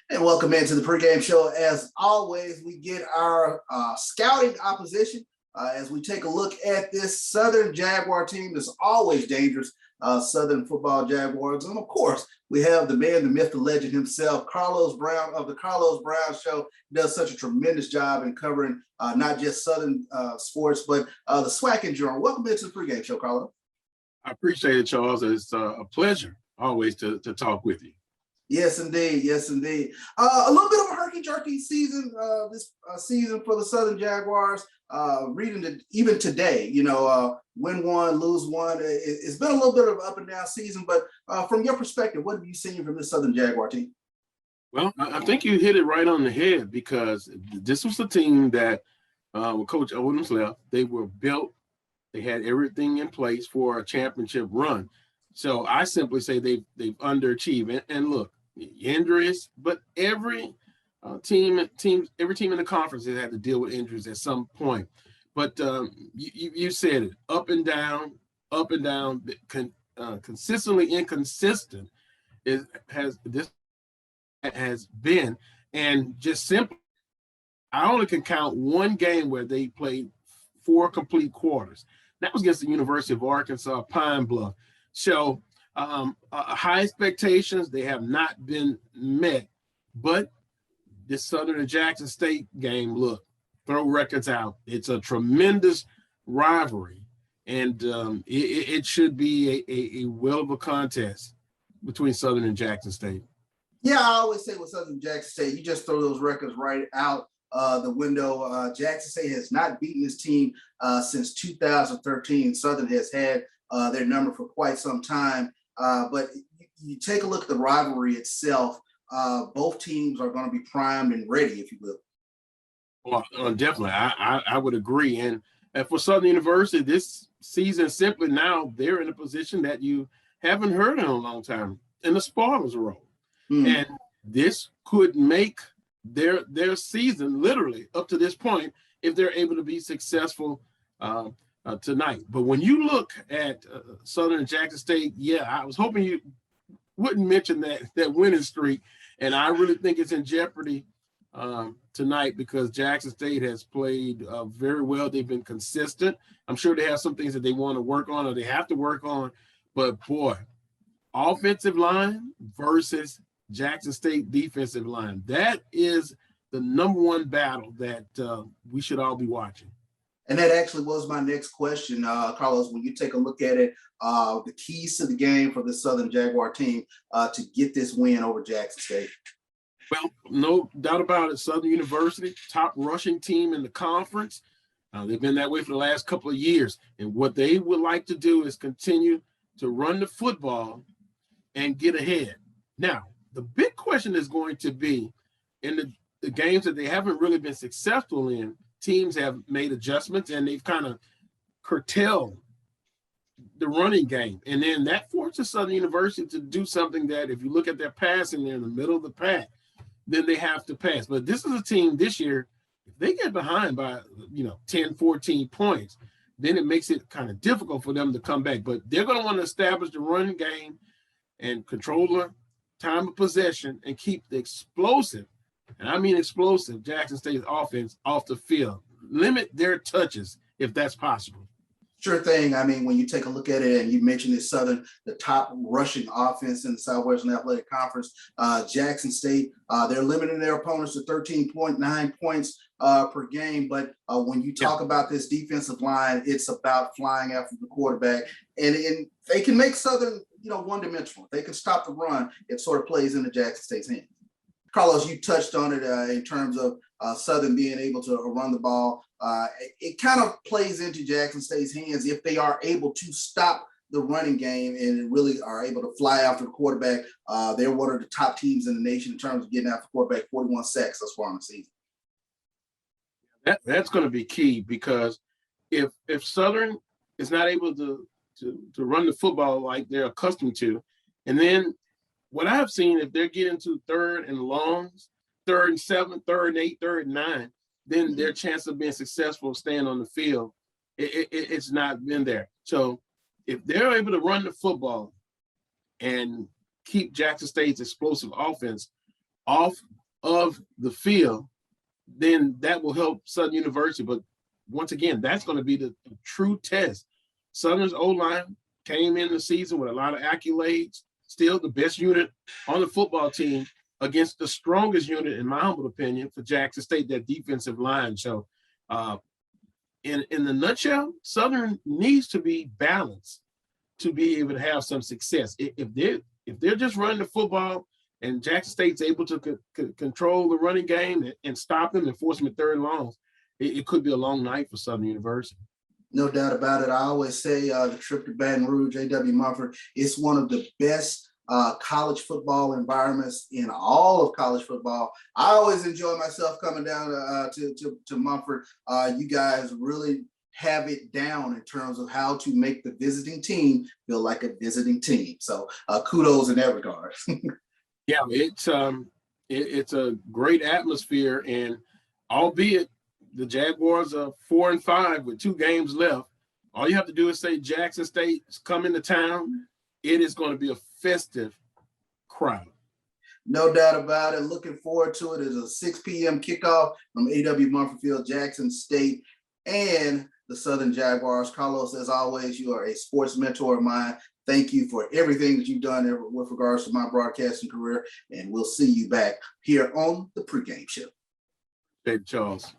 And welcome into the pregame show. As always, we get our scouting opposition as we take a look at this Southern Jaguar team that's always dangerous, Southern Football Jaguars. And of course, we have the man, the myth, the legend himself, Carlos Brown of the Carlos Brown Show. He does such a tremendous job in covering not just Southern sports, but the SWAC in general. Welcome into the pregame show, Carlos. I appreciate it, Charles. It's a pleasure always to talk with you. Yes, indeed. Yes, indeed. A little bit of a herky-jerky season this season for the Southern Jaguars. Reading it even today, win one, lose one. It's been a little bit of an up and down season, but from your perspective, what have you seen from this Southern Jaguar team? Well, I think you hit it right on the head because this was the team that when Coach Owens left, they were built. They had everything in place for a championship run. So I simply say they've underachieved. And look, injuries, but every team in the conference has had to deal with injuries at some point. But you said it, up and down, consistently inconsistent has been, and just simply, I only can count one game where they played 4 complete quarters. That was against the University of Arkansas, Pine Bluff. So high expectations, they have not been met. But this Southern and Jackson State game, look, throw records out. It's a tremendous rivalry, and it should be a well of a contest between Southern and Jackson State. Yeah, I always say with Southern Jackson State, you just throw those records right out the window. Jackson State has not beaten this team since 2013. Southern has had their number for quite some time. But you take a look at the rivalry itself. Both teams are going to be primed and ready, if you will. Well, definitely. I would agree. And for Southern University, this season, simply now, they're in a position that you haven't heard in a long time, in the spoilers role. And this could make their season literally up to this point if they're able to be successful tonight. But when you look at Southern and Jackson State, I was hoping you wouldn't mention that winning streak, and I really think it's in jeopardy tonight because Jackson State has played very well. They've been consistent. I'm sure they have some things that they want to work on or they have to work on, but boy, offensive line versus Jackson State defensive line, that is the number one battle that we should all be watching. And that actually was my next question, Carlos. When you take a look at it, the keys to the game for the Southern Jaguar team to get this win over Jackson State. Well, no doubt about it. Southern University, top rushing team in the conference. They've been that way for the last couple of years. And what they would like to do is continue to run the football and get ahead. Now, the big question is going to be in the games that they haven't really been successful in, teams have made adjustments and they've kind of curtailed the running game. And then that forces Southern University to do something that if you look at their passing, they're in the middle of the pack, then they have to pass. But this is a team this year, if they get behind by, 10, 14 points, then it makes it kind of difficult for them to come back. But they're going to want to establish the running game and control the time of possession and keep the explosive, and I mean explosive, Jackson State's offense off the field. Limit their touches if that's possible. Sure thing. I mean, when you take a look at it, and you mentioned this Southern, the top rushing offense in the Southwestern Athletic Conference, Jackson State, they're limiting their opponents to 13.9 points per game. But when you talk about this defensive line, it's about flying after the quarterback, and they can make Southern, one-dimensional. They can stop the run. It sort of plays into Jackson State's hands. Carlos, you touched on it in terms of Southern being able to run the ball. It kind of plays into Jackson State's hands if they are able to stop the running game and really are able to fly after the quarterback. They're one of the top teams in the nation in terms of getting after the quarterback, 41 sacks thus far in the season. That's going to be key because if Southern is not able to run the football like they're accustomed to, and then what I've seen, if they're getting to 3rd and longs, 3rd and 7, 3rd and 8, 3rd and 9, then their chance of being successful staying on the field, it's not been there. So if they're able to run the football and keep Jackson State's explosive offense off of the field, then that will help Southern University. But once again, that's going to be the true test. Southern's O-line came in the season with a lot of accolades, still the best unit on the football team against the strongest unit, in my humble opinion, for Jackson State, that defensive line. So in the nutshell, Southern needs to be balanced to be able to have some success. If they're just running the football and Jackson State's able to control the running game and stop them and force them at third and longs, it could be a long night for Southern University. No doubt about it. I always say the trip to Baton Rouge, A.W. Mumford, it's one of the best college football environments in all of college football. I always enjoy myself coming down to Mumford. You guys really have it down in terms of how to make the visiting team feel like a visiting team. So kudos in that regard. Yeah, it's a great atmosphere, and albeit the Jaguars are 4-5 with 2 games left, all you have to do is say Jackson State's coming to town. It is going to be a festive crowd. No doubt about it. Looking forward to it. It's a 6 p.m. kickoff from A.W. Mumford Field, Jackson State, and the Southern Jaguars. Carlos, as always, you are a sports mentor of mine. Thank you for everything that you've done with regards to my broadcasting career, and we'll see you back here on the pregame show. David Charles.